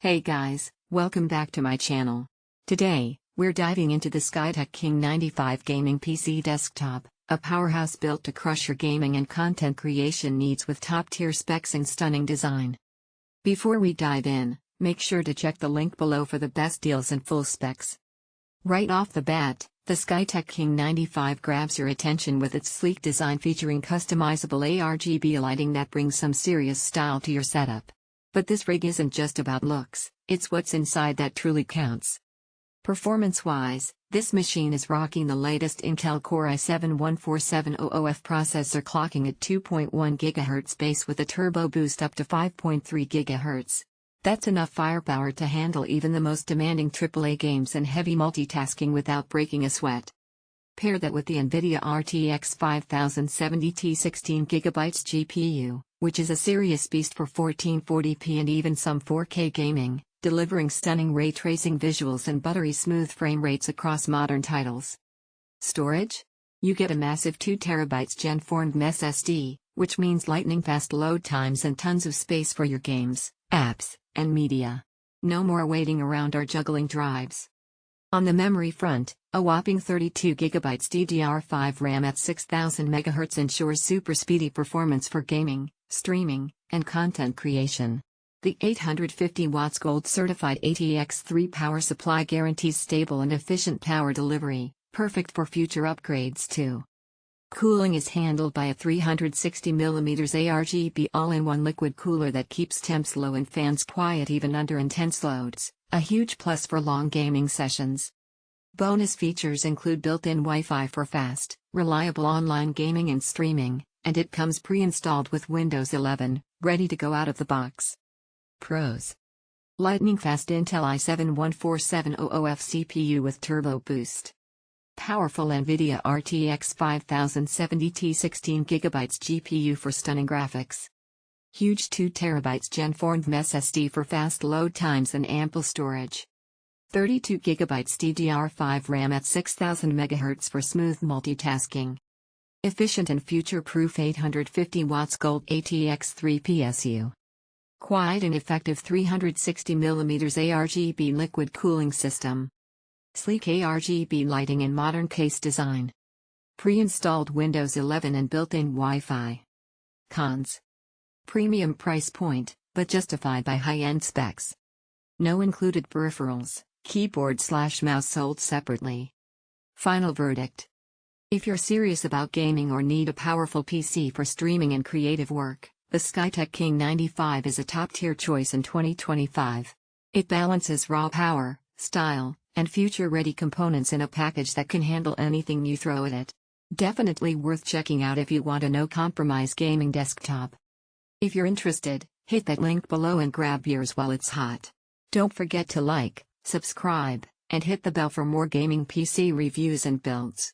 Hey guys, welcome back to my channel. Today, we're diving into the Skytech King 95 gaming PC desktop, a powerhouse built to crush your gaming and content creation needs with top-tier specs and stunning design. Before we dive in, make sure to check the link below for the best deals and full specs. Right off the bat, the Skytech King 95 grabs your attention with its sleek design featuring customizable ARGB lighting that brings some serious style to your setup. But this rig isn't just about looks, it's what's inside that truly counts. Performance-wise, this machine is rocking the latest Intel Core i7-14700F processor clocking at 2.1 GHz base with a turbo boost up to 5.3 GHz. That's enough firepower to handle even the most demanding AAA games and heavy multitasking without breaking a sweat. Pair that with the NVIDIA RTX 5070T 16GB GPU, which is a serious beast for 1440p and even some 4K gaming, delivering stunning ray tracing visuals and buttery smooth frame rates across modern titles. Storage? You get a massive 2TB Gen4 NVMe SSD, which means lightning-fast load times and tons of space for your games, apps, and media. No more waiting around or juggling drives. On the memory front, a whopping 32GB DDR5 RAM at 6000 MHz ensures super speedy performance for gaming, streaming, and content creation. The 850 watts gold-certified ATX 3 power supply guarantees stable and efficient power delivery, perfect for future upgrades too. Cooling is handled by a 360mm ARGB all-in-one liquid cooler that keeps temps low and fans quiet even under intense loads, a huge plus for long gaming sessions. Bonus features include built-in Wi-Fi for fast, reliable online gaming and streaming, and it comes pre-installed with Windows 11, ready to go out of the box. Pros: lightning-fast Intel i7-14700F CPU with turbo boost. Powerful NVIDIA RTX 5070T 16GB GPU for stunning graphics. Huge 2TB Gen4 NVMe SSD for fast load times and ample storage. 32GB DDR5 RAM at 6000 MHz for smooth multitasking. Efficient and future-proof 850 watts Gold-rated ATX 3 PSU. Quiet and effective 360mm ARGB liquid cooling system. Sleek ARGB lighting and modern case design. Pre-installed Windows 11 and built-in Wi-Fi. Cons: premium price point, but justified by high-end specs. No included peripherals, keyboard/mouse sold separately. Final verdict: if you're serious about gaming or need a powerful PC for streaming and creative work, the Skytech King 95 is a top-tier choice in 2025. It balances raw power, style, and future-ready components in a package that can handle anything you throw at it. Definitely worth checking out if you want a no-compromise gaming desktop. If you're interested, hit that link below and grab yours while it's hot. Don't forget to like, subscribe, and hit the bell for more gaming PC reviews and builds.